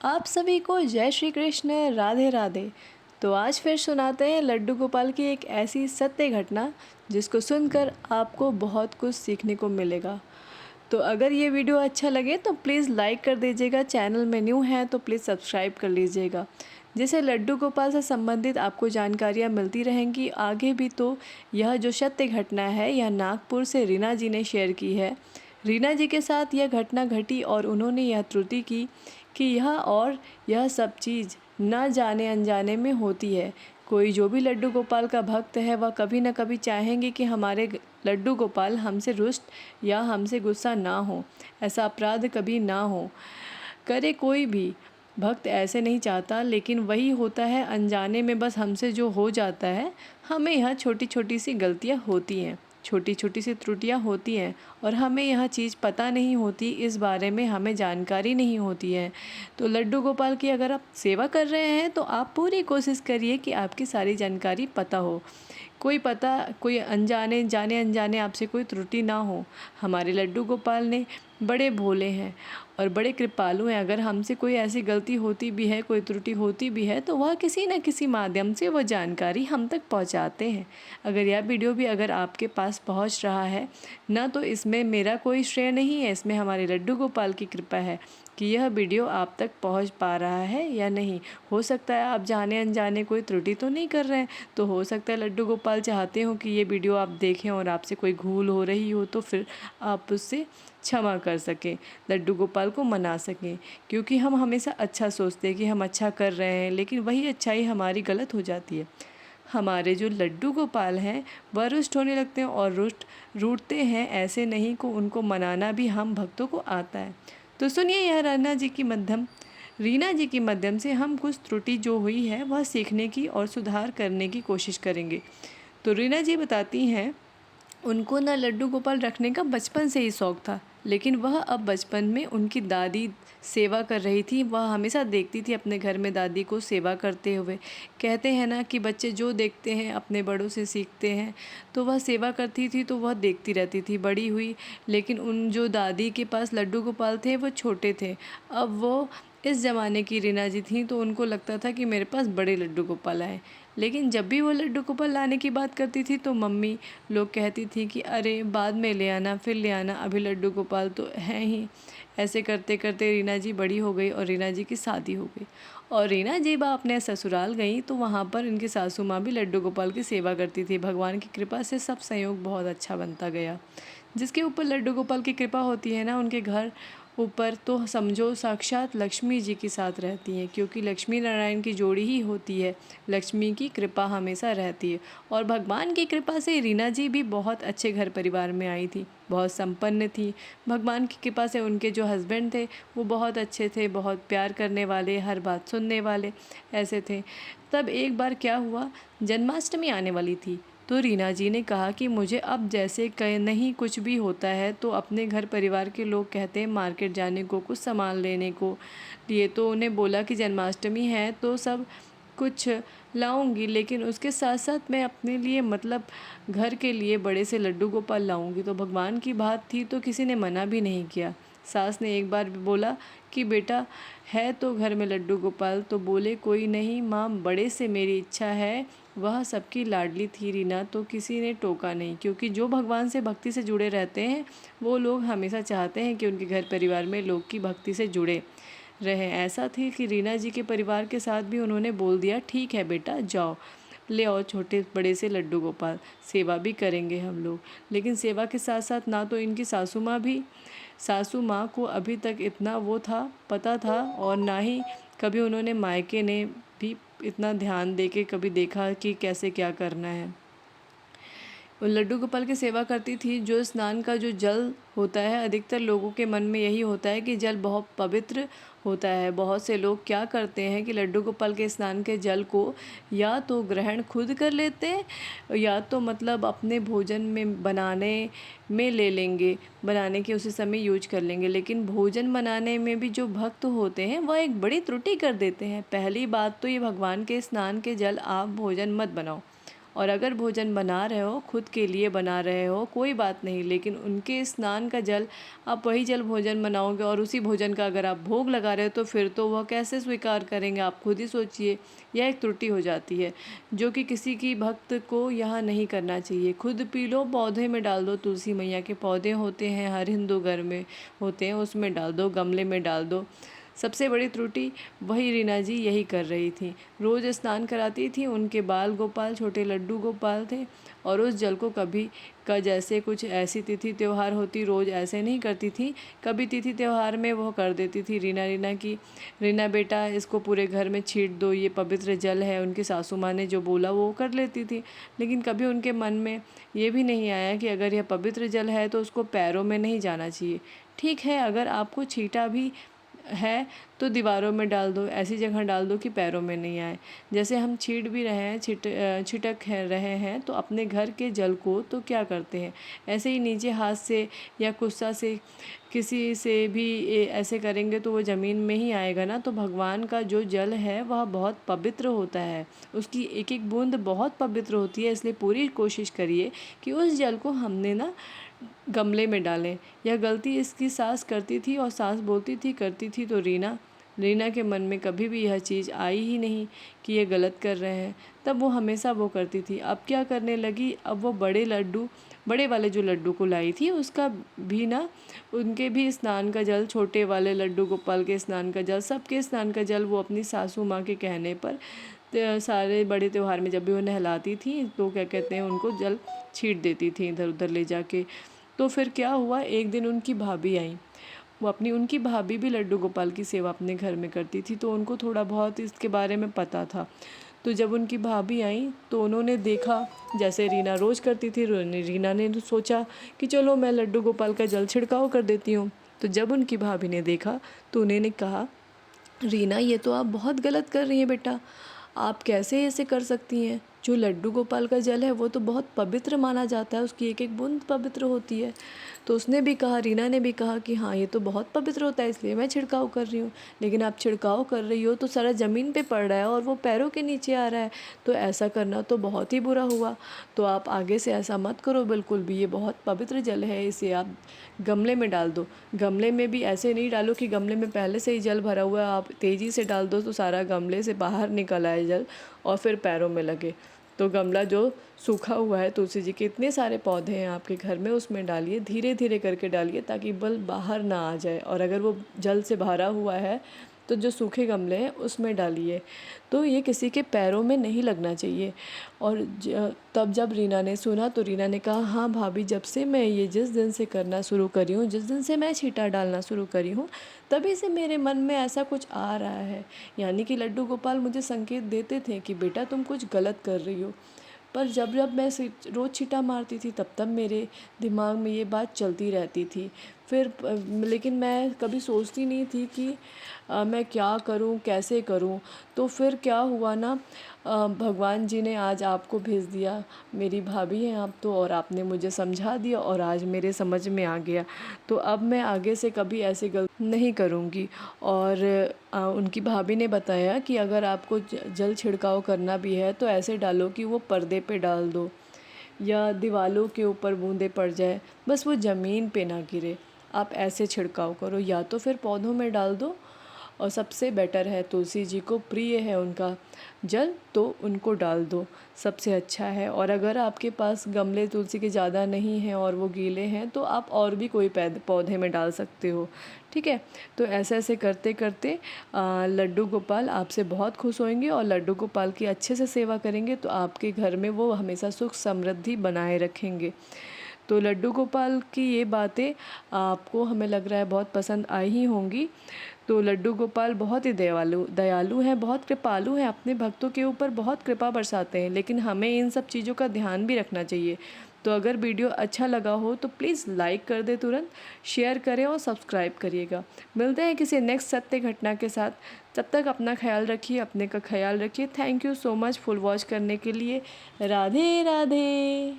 आप सभी को जय श्री कृष्ण, राधे राधे। तो आज फिर सुनाते हैं लड्डू गोपाल की एक ऐसी सत्य घटना जिसको सुनकर आपको बहुत कुछ सीखने को मिलेगा। तो अगर ये वीडियो अच्छा लगे तो प्लीज़ लाइक कर दीजिएगा, चैनल में न्यू है तो प्लीज़ सब्सक्राइब कर लीजिएगा, जिससे लड्डू गोपाल से संबंधित आपको जानकारियाँ मिलती रहेंगी आगे भी। तो यह जो सत्य घटना है यह नागपुर से रीना जी ने शेयर की है। रीना जी के साथ यह घटना घटी और उन्होंने यह त्रुटि की कि यह सब चीज़ न जाने अनजाने में होती है। कोई जो भी लड्डू गोपाल का भक्त है वह कभी न कभी चाहेंगे कि हमारे लड्डू गोपाल हमसे रुष्ट या हमसे गुस्सा ना हो, ऐसा अपराध कभी ना हो। करे कोई भी भक्त ऐसे नहीं चाहता, लेकिन वही होता है अनजाने में बस हमसे जो हो जाता है। हमें यह छोटी छोटी सी गलतियाँ होती हैं, छोटी छोटी सी त्रुटियाँ होती हैं और हमें यह चीज़ पता नहीं होती, इस बारे में हमें जानकारी नहीं होती है। तो लड्डू गोपाल की अगर आप सेवा कर रहे हैं तो आप पूरी कोशिश करिए कि आपकी सारी जानकारी पता हो, कोई अनजाने जाने अनजाने आपसे कोई त्रुटि ना हो। हमारे लड्डू गोपाल ने बड़े भोले हैं और बड़े कृपालु हैं। अगर हमसे कोई ऐसी गलती होती भी है, कोई त्रुटि होती भी है, तो वह किसी न किसी माध्यम से वह जानकारी हम तक पहुंचाते हैं। अगर यह वीडियो भी अगर आपके पास पहुंच रहा है ना, तो इसमें मेरा कोई श्रेय नहीं है, इसमें हमारे लड्डू गोपाल की कृपा है कि यह वीडियो आप तक पहुंच पा रहा है या नहीं। हो सकता है आप जाने अनजाने कोई त्रुटि तो नहीं कर रहे हैं, तो हो सकता है लड्डू गोपाल चाहते हो कि ये वीडियो आप देखें और आपसे कोई भूल हो रही हो तो फिर आप उससे क्षमा कर सकें, लड्डू गोपाल को मना सकें। क्योंकि हम हमेशा अच्छा सोचते हैं कि हम अच्छा कर रहे हैं, लेकिन वही अच्छाई हमारी गलत हो जाती है। हमारे जो लड्डू गोपाल हैं वह रुष्ट होने लगते हैं और रूठते हैं, ऐसे नहीं को उनको मनाना भी हम भक्तों को आता है। तो सुनिए, यह रीना जी के माध्यम से हम कुछ त्रुटि जो हुई है वह सीखने की और सुधार करने की कोशिश करेंगे। तो रीना जी बताती हैं, उनको ना लड्डू गोपाल रखने का बचपन से ही शौक़ था, लेकिन वह अब बचपन में उनकी दादी सेवा कर रही थी, वह हमेशा देखती थी अपने घर में दादी को सेवा करते हुए। कहते हैं ना कि बच्चे जो देखते हैं अपने बड़ों से सीखते हैं, तो वह सेवा करती थी तो वह देखती रहती थी। बड़ी हुई, लेकिन उन जो दादी के पास लड्डू गोपाल थे वो छोटे थे। अब वो इस ज़माने की रीना जी थी, तो उनको लगता था कि मेरे पास बड़े लड्डू गोपाल आए। लेकिन जब भी वो लड्डू गोपाल लाने की बात करती थी तो मम्मी लोग कहती थी कि अरे बाद में ले आना, फिर ले आना, अभी लड्डू गोपाल तो हैं ही। ऐसे करते करते रीना जी बड़ी हो गई और रीना जी की शादी हो गई। और रीना जी बा अपने ससुराल गई तो वहाँ पर इनकी सासू माँ भी लड्डू गोपाल की सेवा करती थी। भगवान की कृपा से सब संयोग बहुत अच्छा बनता गया। जिसके ऊपर लड्डू गोपाल की कृपा होती है ना, उनके घर ऊपर तो समझो साक्षात लक्ष्मी जी के साथ रहती हैं, क्योंकि लक्ष्मी नारायण की जोड़ी ही होती है। लक्ष्मी की कृपा हमेशा रहती है और भगवान की कृपा से रीना जी भी बहुत अच्छे घर परिवार में आई थी, बहुत संपन्न थी। भगवान की कृपा से उनके जो हस्बैंड थे वो बहुत अच्छे थे, बहुत प्यार करने वाले, हर बात सुनने वाले ऐसे थे। तब एक बार क्या हुआ, जन्माष्टमी आने वाली थी, तो रीना जी ने कहा कि मुझे अब जैसे नहीं कुछ भी होता है तो अपने घर परिवार के लोग कहते हैं मार्केट जाने को, कुछ सामान लेने को लिए, तो उन्हें बोला कि जन्माष्टमी है तो सब कुछ लाऊंगी, लेकिन उसके साथ साथ मैं अपने लिए मतलब घर के लिए बड़े से लड्डू गोपाल लाऊंगी। तो भगवान की बात थी तो किसी ने मना भी नहीं किया। सास ने एक बार भी बोला कि बेटा है तो घर में लड्डू गोपाल, तो बोले कोई नहीं माँ, बड़े से मेरी इच्छा है। वह सबकी लाडली थी रीना, तो किसी ने टोका नहीं, क्योंकि जो भगवान से भक्ति से जुड़े रहते हैं वो लोग हमेशा चाहते हैं कि उनके घर परिवार में लोग की भक्ति से जुड़े रहें। ऐसा थी कि रीना जी के परिवार के साथ भी उन्होंने बोल दिया ठीक है बेटा जाओ ले आओ छोटे बड़े से लड्डू गोपाल, सेवा भी करेंगे हम लोग। लेकिन सेवा के साथ साथ ना तो इनकी सासू माँ को अभी तक इतना वो था पता था, और ना ही कभी उन्होंने मायके ने भी इतना ध्यान दे के कभी देखा कि कैसे क्या करना है। वो लड्डू गोपाल की सेवा करती थी। जो स्नान का जो जल होता है, अधिकतर लोगों के मन में यही होता है कि जल बहुत पवित्र होता है। बहुत से लोग क्या करते हैं कि लड्डू गोपाल के स्नान के जल को या तो ग्रहण खुद कर लेते हैं या तो मतलब अपने भोजन में बनाने में ले लेंगे, बनाने के उसी समय यूज कर लेंगे। लेकिन भोजन बनाने में भी जो भक्त होते हैं वह एक बड़ी त्रुटि कर देते हैं। पहली बात तो ये भगवान के स्नान के जल आप भोजन मत बनाओ, और अगर भोजन बना रहे हो, खुद के लिए बना रहे हो, कोई बात नहीं, लेकिन उनके स्नान का जल, आप वही जल भोजन बनाओगे और उसी भोजन का अगर आप भोग लगा रहे हो तो फिर तो वह कैसे स्वीकार करेंगे, आप खुद ही सोचिए। यह एक त्रुटि हो जाती है जो कि किसी की भक्त को यहाँ नहीं करना चाहिए। खुद पी लो, पौधे में डाल दो, तुलसी मैया के पौधे होते हैं, हर हिंदू घर में होते हैं, उसमें डाल दो, गमले में डाल दो। सबसे बड़ी त्रुटि वही रीना जी यही कर रही थी। रोज़ स्नान कराती थी, उनके बाल गोपाल छोटे लड्डू गोपाल थे, और उस जल को कभी का जैसे कुछ ऐसी तिथि त्यौहार होती, रोज़ ऐसे नहीं करती थी, कभी तिथि त्यौहार में वह कर देती थी रीना की, रीना बेटा इसको पूरे घर में छीट दो, ये पवित्र जल है। उनकी सासू माँ ने जो बोला वो कर लेती थी, लेकिन कभी उनके मन में ये भी नहीं आया कि अगर यह पवित्र जल है तो उसको पैरों में नहीं जाना चाहिए। ठीक है, अगर आपको छीटा भी है तो दीवारों में डाल दो, ऐसी जगह डाल दो कि पैरों में नहीं आए। जैसे हम छीट भी रहे हैं, छिटक रहे हैं, तो अपने घर के जल को तो क्या करते हैं, ऐसे ही नीचे हाथ से या गुस्सा से किसी से भी ऐसे करेंगे तो वो ज़मीन में ही आएगा ना। तो भगवान का जो जल है वह बहुत पवित्र होता है, उसकी एक एक बूंद बहुत पवित्र होती है, इसलिए पूरी कोशिश करिए कि उस जल को हमने ना गमले में डालें। यह गलती इसकी सास करती थी और सास बोलती थी करती थी, तो रीना के मन में कभी भी यह चीज़ आई ही नहीं कि ये गलत कर रहे हैं। तब वो हमेशा वो करती थी। अब क्या करने लगी, अब वो बड़े वाले जो लड्डू को लाई थी उसका भी ना, उनके भी स्नान का जल, छोटे वाले लड्डू गोपाल के स्नान का जल, सबके स्नान का जल वो अपनी सासू माँ के कहने पर सारे बड़े त्यौहार में जब भी वो नहलाती थी तो क्या कहते हैं, उनको जल छीट देती थी इधर उधर ले जाके। तो फिर क्या हुआ, एक दिन उनकी भाभी आई, उनकी भाभी भी लड्डू गोपाल की सेवा अपने घर में करती थी, तो उनको थोड़ा बहुत इसके बारे में पता था। तो जब उनकी भाभी आई तो उन्होंने देखा, जैसे रीना रोज़ करती थी, रीना ने तो सोचा कि चलो मैं लड्डू गोपाल का जल छिड़काव कर देती हूँ। तो जब उनकी भाभी ने देखा तो उन्होंने कहा, रीना ये तो आप बहुत गलत कर रही हैं बेटा, आप कैसे ऐसे कर सकती हैं। जो लड्डू गोपाल का जल है वो तो बहुत पवित्र माना जाता है, उसकी एक एक बूंद पवित्र होती है। तो उसने भी कहा, रीना ने भी कहा कि हाँ ये तो बहुत पवित्र होता है, इसलिए मैं छिड़काव कर रही हूँ। लेकिन आप छिड़काव कर रही हो तो सारा ज़मीन पे पड़ रहा है और वो पैरों के नीचे आ रहा है, तो ऐसा करना तो बहुत ही बुरा हुआ। तो आप आगे से ऐसा मत करो बिल्कुल भी, ये बहुत पवित्र जल है, इसे आप गमले में डाल दो। गमले में भी ऐसे नहीं डालो कि गमले में पहले से ही जल भरा हुआ है, आप तेज़ी से डाल दो तो सारा गमले से बाहर निकल आए जल और फिर पैरों में लगे। तो गमला जो सूखा हुआ है, तुलसी जी के इतने सारे पौधे हैं आपके घर में, उसमें डालिए, धीरे धीरे करके डालिए ताकि बल बाहर ना आ जाए। और अगर वो जल से भरा हुआ है तो जो सूखे गमले हैं उसमें डालिए, तो ये किसी के पैरों में नहीं लगना चाहिए। और तब जब रीना ने सुना तो रीना ने कहा, हाँ भाभी, जब से मैं ये जिस दिन से करना शुरू करी हूँ, जिस दिन से मैं छींटा डालना शुरू करी हूँ, तभी से मेरे मन में ऐसा कुछ आ रहा है। यानी कि लड्डू गोपाल मुझे संकेत देते थे कि बेटा तुम कुछ गलत कर रही हो। पर जब जब मैं रोज़ छींटा मारती थी तब तब मेरे दिमाग में ये बात चलती रहती थी। फिर लेकिन मैं कभी सोचती नहीं थी कि मैं क्या करूं, कैसे करूं। तो फिर क्या हुआ ना, भगवान जी ने आज आपको भेज दिया, मेरी भाभी हैं आप तो, और आपने मुझे समझा दिया और आज मेरे समझ में आ गया। तो अब मैं आगे से कभी ऐसे गलती नहीं करूँगी। और उनकी भाभी ने बताया कि अगर आपको जल छिड़काव करना भी है तो ऐसे डालो कि वो पर्दे पे डाल दो या दीवारों के ऊपर बूंदे पड़ जाए, बस वो ज़मीन पे ना गिरे। आप ऐसे छिड़काव करो, या तो फिर पौधों में डाल दो, और सबसे बेटर है, तुलसी जी को प्रिय है उनका जल तो उनको डाल दो, सबसे अच्छा है। और अगर आपके पास गमले तुलसी के ज़्यादा नहीं हैं और वो गीले हैं तो आप और भी कोई पौधे में डाल सकते हो, ठीक है। तो ऐसे ऐसे करते करते लड्डू गोपाल आपसे बहुत खुश होंगे और लड्डू गोपाल की अच्छे से सेवा करेंगे तो आपके घर में वो हमेशा सुख समृद्धि बनाए रखेंगे। तो लड्डू गोपाल की ये बातें आपको, हमें लग रहा है, बहुत पसंद आई ही होंगी। तो लड्डू गोपाल बहुत ही दयालु हैं, बहुत कृपालु हैं, अपने भक्तों के ऊपर बहुत कृपा बरसाते हैं, लेकिन हमें इन सब चीज़ों का ध्यान भी रखना चाहिए। तो अगर वीडियो अच्छा लगा हो तो प्लीज़ लाइक कर दे, तुरंत शेयर करें और सब्सक्राइब करिएगा। मिलते हैं किसी नेक्स्ट सत्य घटना के साथ, तब तक अपना ख्याल रखिए, अपने का ख्याल रखिए। Thank you so much full watch करने के लिए। राधे राधे।